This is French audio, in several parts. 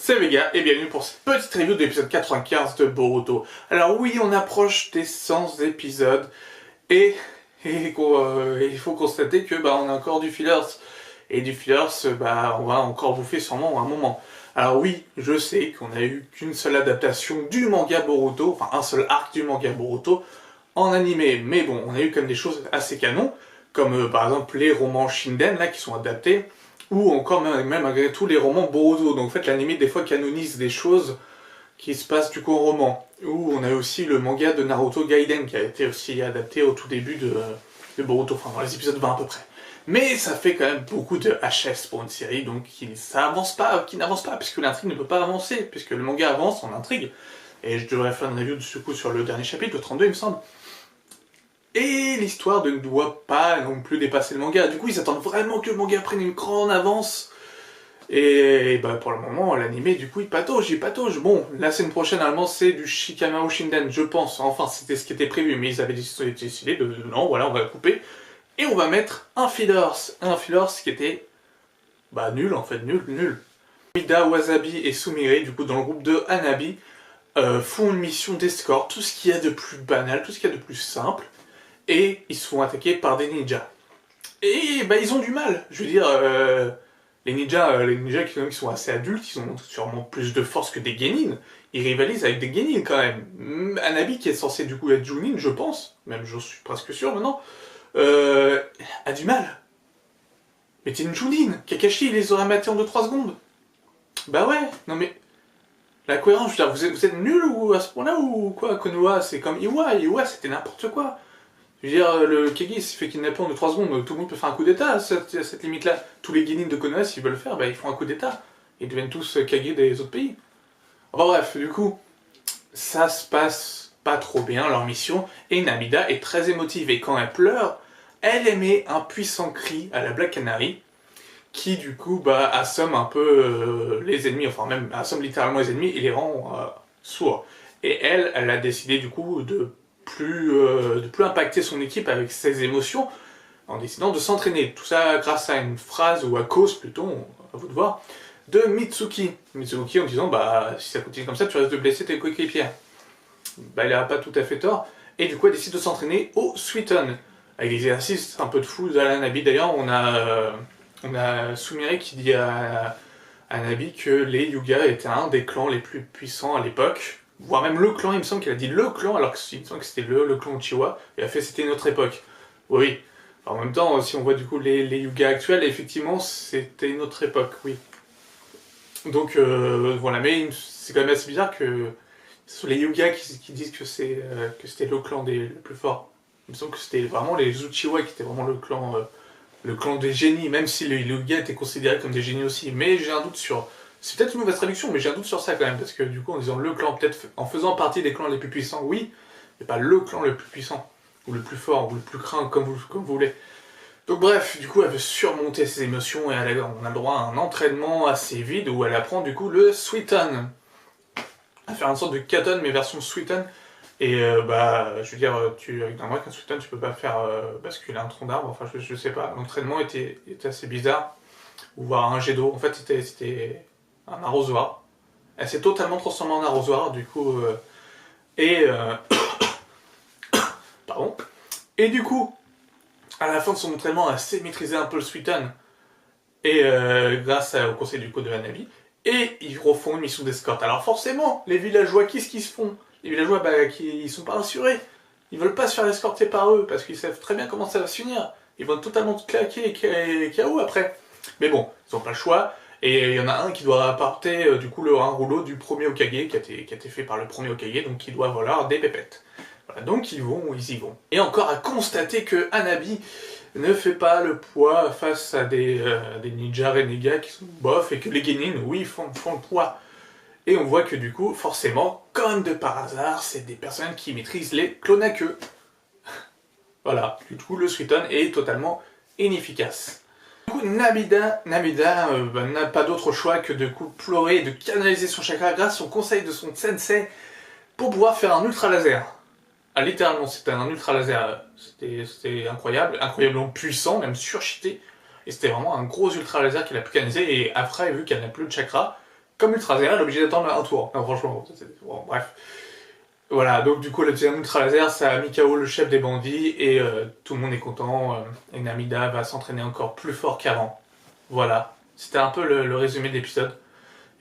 c'est Vega et bienvenue pour cette petite review de l'épisode 95 de Boruto. Alors oui, on approche des 100 épisodes et il faut constater que on a encore du fillers. Et du fillers, on va encore bouffer sûrement un moment. Alors oui, je sais qu'on a eu qu'une seule adaptation du manga Boruto, enfin un seul arc du manga Boruto en animé, mais bon, on a eu quand même des choses assez canons, comme par exemple les romans Shinden là qui sont adaptés, ou encore même malgré tout les romans Boruto. Donc en fait l'anime des fois canonise des choses qui se passent du coup en roman. Ou on a aussi le manga de Naruto Gaiden qui a été aussi adapté au tout début de Boruto, enfin dans les épisodes 20 à peu près. Mais ça fait quand même beaucoup de HS pour une série, donc qui n'avance pas, puisque l'intrigue ne peut pas avancer, puisque le manga avance en intrigue. Et je devrais faire une review du coup sur le dernier chapitre, le 32 il me semble. Et l'histoire ne doit pas non plus dépasser le manga. Du coup, ils attendent vraiment que le manga prenne une grande avance. Et pour le moment, l'anime, du coup, il patauge. Bon, la semaine prochaine, normalement, c'est du Shikamaru Shinden, je pense. Enfin, c'était ce qui était prévu, mais ils avaient décidé de non, voilà, on va le couper. Et on va mettre un fillers. Un fillers qui était, nul, en fait, nul. Mida, Wasabi et Sumire, du coup, dans le groupe de Hanabi, font une mission d'escorte, tout ce qu'il y a de plus banal, tout ce qu'il y a de plus simple. Et ils se font attaquer par des ninjas. Et ils ont du mal. Je veux dire, les ninjas qui sont assez adultes, ils ont sûrement plus de force que des genin. Ils rivalisent avec des genin quand même. Hanabi, qui est censé du coup être Junin, je pense, même je suis presque sûr maintenant, a du mal. Mais t'es une Junin. Kakashi, il les aurait matés en 2-3 secondes. Bah ouais, non mais... La cohérence, je veux dire, vous êtes nul ou à ce point-là ou quoi? Konoha, c'est comme Iwa, c'était n'importe quoi. Je veux dire, le Kage il s'est fait kidnapper en 2-3 secondes, tout le monde peut faire un coup d'état à cette limite-là. Tous les genin de Konoha, s'ils veulent le faire, ils font un coup d'état. Ils deviennent tous Kage des autres pays. Enfin bref, du coup, ça se passe pas trop bien, leur mission, et Namida est très émotive, et quand elle pleure, elle émet un puissant cri à la Black Canary, qui du coup, assomme un peu les ennemis, enfin même assomme littéralement les ennemis, et les rend sourds. Et elle a décidé du coup de plus impacter son équipe avec ses émotions en décidant de s'entraîner. Tout ça grâce à une phrase, ou à cause plutôt, à vous de voir, de Mitsuki. Mitsuki en disant si ça continue comme ça, tu risques de blesser tes coéquipiers. Il n'a pas tout à fait tort. Et du coup, elle décide de s'entraîner au Suiton. Avec des exercices un peu de fou à Nabi. D'ailleurs, on a Sumire qui dit à Nabi que les Yuga étaient un des clans les plus puissants à l'époque. Voire même le clan, il me semble qu'elle a dit le clan, alors qu'il me semble que c'était le clan Uchiwa, et elle a fait c'était une autre époque. Oui. Alors, en même temps, si on voit du coup les Yuga actuels, effectivement, c'était une autre époque, oui. Donc voilà, mais c'est quand même assez bizarre que ce sont les Yuga qui disent que c'était le clan le plus fort. Il me semble que c'était vraiment les Uchiwa qui étaient vraiment le clan des génies, même si les Yuga étaient considérés comme des génies aussi. Mais j'ai un doute sur... C'est peut-être une mauvaise traduction, mais j'ai un doute sur ça quand même, parce que du coup, en disant le clan, peut-être en faisant partie des clans les plus puissants, oui, mais pas le clan le plus puissant, ou le plus fort, ou le plus craint, comme vous voulez. Donc bref, du coup, elle veut surmonter ses émotions, et on a le droit à un entraînement assez vide, où elle apprend du coup le Suiton. À faire une sorte de Katon, mais version Suiton. Et je veux dire, avec un Suiton, tu peux pas faire basculer un tronc d'arbre, enfin je sais pas. L'entraînement était assez bizarre, ou voir un jet d'eau, en fait c'était un arrosoir. Elle s'est totalement transformée en arrosoir, du coup, pardon. Et du coup, à la fin de son entraînement, elle sait maîtriser un peu le Suiton, et grâce au conseil du coup de Hanabi, et ils refont une mission d'escorte. Alors forcément, les villageois, qu'est-ce qu'ils se font? Les villageois, ils sont pas rassurés. Ils veulent pas se faire escorter par eux, parce qu'ils savent très bien comment ça va se finir. Ils vont totalement claquer et KO après. Mais bon, ils ont pas le choix. Et il y en a un qui doit apporter du coup un rouleau du premier Hokage, qui a été fait par le premier Hokage, donc il doit avoir des pépettes. Voilà, donc ils y vont. Et encore à constater que Hanabi ne fait pas le poids face à des ninjas renégats qui sont bof, et que les genin, oui, font le poids. Et on voit que du coup, forcément, comme de par hasard, c'est des personnes qui maîtrisent les clonakeux. Voilà, du coup, le Suiton est totalement inefficace. Du coup, Namida n'a pas d'autre choix que de pleurer et de canaliser son chakra grâce au conseil de son sensei pour pouvoir faire un ultra laser. Ah, littéralement, c'était un ultra laser, c'était incroyable, incroyablement puissant, même surcheaté. Et c'était vraiment un gros ultra laser qu'elle a pu canaliser, et après, vu qu'elle n'a plus de chakra, comme Ultra Laser, elle est obligée d'attendre un tour. Non, franchement, bon, bref. Voilà, donc du coup, le deuxième Ultra Laser, ça a mis KO le chef des bandits, et tout le monde est content, et Namida va s'entraîner encore plus fort qu'avant. Voilà, c'était un peu le résumé de l'épisode.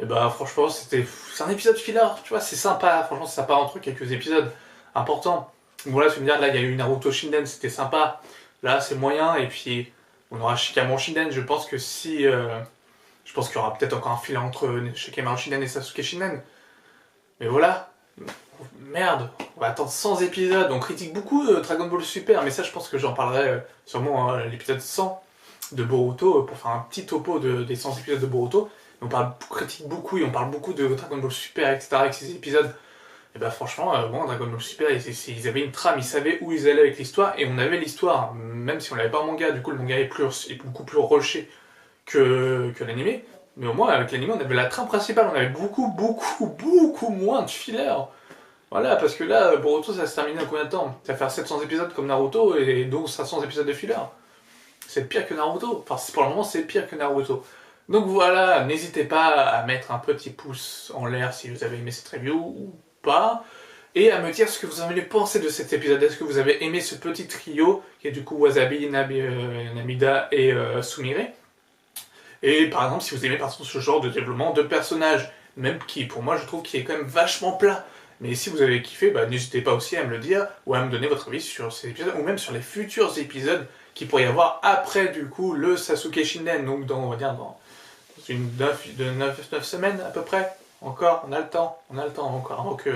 Et bah franchement, c'est un épisode filler, tu vois, c'est sympa, franchement, c'est sympa entre quelques épisodes importants. Bon là, tu me dire, là, il y a eu Naruto Shinden, c'était sympa. Là, c'est moyen, et puis on aura Shikamaru Shinden, je pense que si... je pense qu'il y aura peut-être encore un fil entre Shikamaru Shinden et Sasuke Shinden. Mais voilà, merde, on va attendre 100 épisodes, on critique beaucoup Dragon Ball Super, mais ça je pense que j'en parlerai sûrement à l'épisode 100 de Boruto, pour faire un petit topo des 100 épisodes de Boruto. On critique beaucoup et on parle beaucoup de Dragon Ball Super, etc. avec ces épisodes. Et bah franchement, bon, Dragon Ball Super, ils avaient une trame, ils savaient où ils allaient avec l'histoire, et on avait l'histoire, même si on l'avait pas en manga, du coup le manga est beaucoup plus rushé que l'animé. Mais au moins, avec l'anime, on avait la trame principale, on avait beaucoup moins de filler. Voilà, parce que là, Boruto, ça se termine en combien de temps? Ça va faire 700 épisodes comme Naruto, et donc 500 épisodes de filler. C'est pire que Naruto. Enfin, pour le moment, c'est pire que Naruto. Donc voilà, n'hésitez pas à mettre un petit pouce en l'air si vous avez aimé cette review, ou pas. Et à me dire ce que vous en avez pensé de cet épisode. Est-ce que vous avez aimé ce petit trio, qui est du coup Wasabi, Namida et Sumire? Et par exemple, si vous aimez par exemple ce genre de développement de personnages, même qui, pour moi, je trouve qu'il est quand même vachement plat. Mais si vous avez kiffé, bah, n'hésitez pas aussi à me le dire, ou à me donner votre avis sur ces épisodes, ou même sur les futurs épisodes qu'il pourrait y avoir après, du coup, le Sasuke Shinden, donc on va dire dans une 9 semaines à peu près. Encore, on a le temps encore, avant que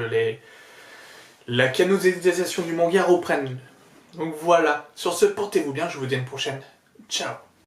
la canonisation du manga reprenne. Donc voilà, sur ce, portez-vous bien, je vous dis à une prochaine. Ciao.